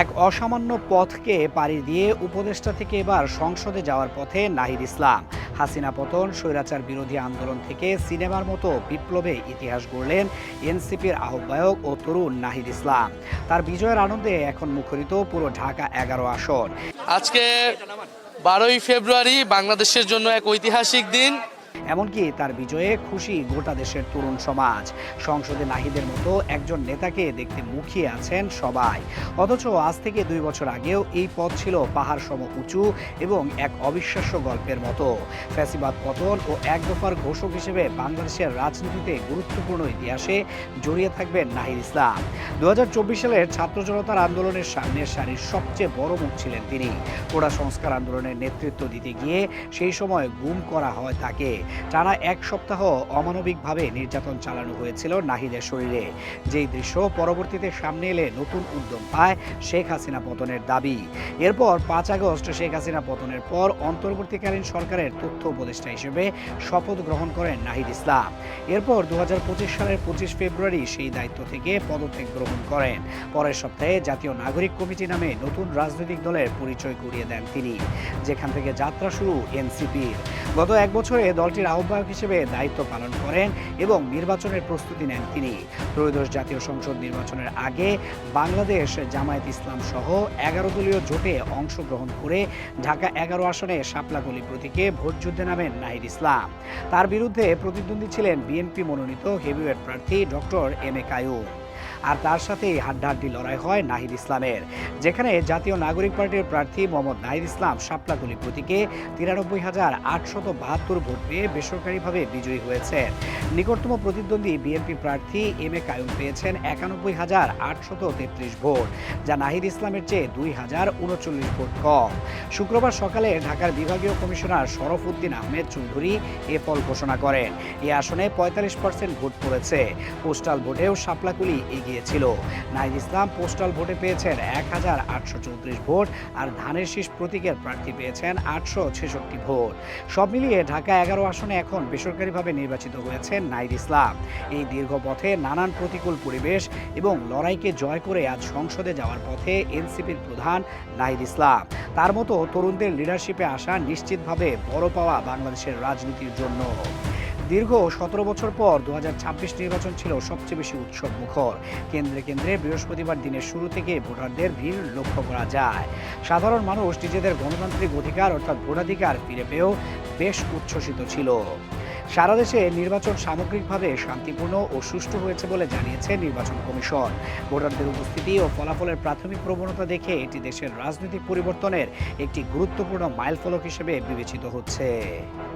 এক অসামান্য পথকে পাড়ি দিয়ে উপদেষ্টা থেকে এবার সংসদে যাওয়ার পথে নাহিদ ইসলাম। হাসিনা পতন, স্বৈরাচার বিরোধী আন্দোলন থেকে সিনেমার মতো বিপ্লবে ইতিহাস গড়লেন এনসিপির আহ্বায়ক ও তরুণ নাহিদ ইসলাম। তার বিজয়ের আনন্দে এখন মুখরিত পুরো ঢাকা 11 আসন। আজকে 12ই ফেব্রুয়ারি বাংলাদেশের জন্য এক ঐতিহাসিক দিন। এমনকি তার বিজয়ে খুশি গোটা দেশের তরুণ সমাজ। সংসদে নাহিদের মতো একজন নেতাকে দেখতে মুখিয়ে আছেন সবাই। অথচ আজ থেকে 2 বছর আগেও এই পথ ছিল পাহাড় সম উঁচু এবং এক অবিশ্বাস্য গল্পের মতো। ফ্যাসিবাদ পতন ও এক দফার ঘোষক হিসেবে বাংলাদেশের রাজনীতিতে গুরুত্বপূর্ণ ইতিহাসে জড়িয়ে থাকবেন নাহিদ ইসলাম। 2024 সালের ছাত্র জনতার আন্দোলনের সামনের সারির সবচেয়ে বড় মুখ ছিলেন তিনি। কোটা সংস্কার আন্দোলনের নেতৃত্ব দিতে গিয়ে সেই সময় গুম করা হয় তাকে। টানা 1 সপ্তাহ অমানবিকভাবে নির্যাতন চালানো হয়েছিল নাহিদের শরীরে, যেই দৃশ্য পরবর্তীতে সামনে এলে নতুন উদ্যম পায় শেখ হাসিনা পতনের দাবি। এরপর 5 আগস্ট শেখ হাসিনা পতনের পর অন্তর্বর্তীকালীন সরকারের তথ্য উপদেষ্টা হিসেবে শপথ গ্রহণ করেন নাহিদ ইসলাম। এরপর 2025 সালের 25 ফেব্রুয়ারি সেই দায়িত্ব থেকে পদত্যাগ গ্রহণ করেন। পরের সপ্তাহে জাতীয় নাগরিক কমিটি নামে নতুন রাজনৈতিক দলের পরিচয় করিয়ে দেন তিনি, যেখান থেকে যাত্রা শুরু এনসিপির। গত 1 বছরে দলটির আহ্বায়ক হিসেবে দায়িত্ব পালন করেন এবং নির্বাচনের প্রস্তুতি নেন তিনি। ত্রয়োদশ জাতীয় সংসদ নির্বাচনের আগে বাংলাদেশ জামায়াত ইসলাম সহ 11 দলীয় জোটে অংশগ্রহণ করে ঢাকা 11 আসনে শাপলাকলি প্রতীকে ভোটযুদ্ধে নামেন নাহিদ ইসলাম। তার বিরুদ্ধে প্রতিদ্বন্দ্বী ছিলেন বিএনপি মনোনীত হেভিওয়েট প্রার্থী ডক্টর এম এ কাইয়ুম। আর তার সাথেই হাড্ডাহাড্ডি লড়াই হয় নাহিদ ইসলামের, যেখানে জাতীয় নাগরিক পার্টির প্রার্থী মোহাম্মদ নাহিদ ইসলাম শাপলাকলি প্রতীকে 93,872 ভোট পেয়ে বেসরকারিভাবে বিজয়ী হয়েছেন। নিকটতম প্রতিদ্বন্দ্বী বিএনপি প্রার্থী এম এ কাইয়ুম পেয়েছেন 91,833 ভোট, যা নাহিদ ইসলামের চেয়ে 2,039 ভোট কম। শুক্রবার সকালে ঢাকার বিভাগীয় কমিশনার শরফ উদ্দিন আহমেদ চৌধুরী এ ফল ঘোষণা করেন। এই আসনে 45% ভোট পড়েছে। পোস্টাল ভোটেও শাপলাকলি এগিয়ে ছিল। নাহিদ ইসলাম পোস্টাল ভোটে পেয়েছেন 1,834 ভোট, আর ধানের শীষ প্রতীকের প্রার্থী পেয়েছেন 866 ভোট। সব মিলিয়ে ঢাকা 11 আসনে এখন বেসরকারিভাবে নির্বাচিত হয়েছেন নাহিদ ইসলাম। এই দীর্ঘ পথে নানান প্রতিকূল পরিবেশ এবং লড়াইকে জয় করে আজ সংসদে যাওয়ার পথে এনসিপির প্রধান নাহিদ ইসলাম। তার মতো তরুণদের লিডারশিপে আসা নিশ্চিতভাবে বড় পাওয়া বাংলাদেশের রাজনীতির জন্য। দীর্ঘ 17 বছর পর 2026 নির্বাচন ছিল সবচেয়ে বেশি উৎসব মুখর। কেন্দ্রে কেন্দ্রে বৃহস্পতিবার দিনের শুরু থেকে ভোটারদের ভিড় লক্ষ্য করা যায়। সাধারণ মানুষ নিজেদের গণতান্ত্রিক অধিকার অর্থাৎ ভোটাধিকার ফিরে পেয়েও বেশ উচ্ছ্বসিত ছিল। সারা দেশে নির্বাচন সামগ্রিকভাবে শান্তিপূর্ণ ও সুষ্ঠু হয়েছে বলে জানিয়েছে নির্বাচন কমিশন। ভোটারদের উপস্থিতি ও ফলাফলের প্রাথমিক প্রবণতা দেখে এটি দেশের রাজনৈতিক পরিবর্তনের একটি গুরুত্বপূর্ণ মাইলফলক হিসেবে বিবেচিত হচ্ছে।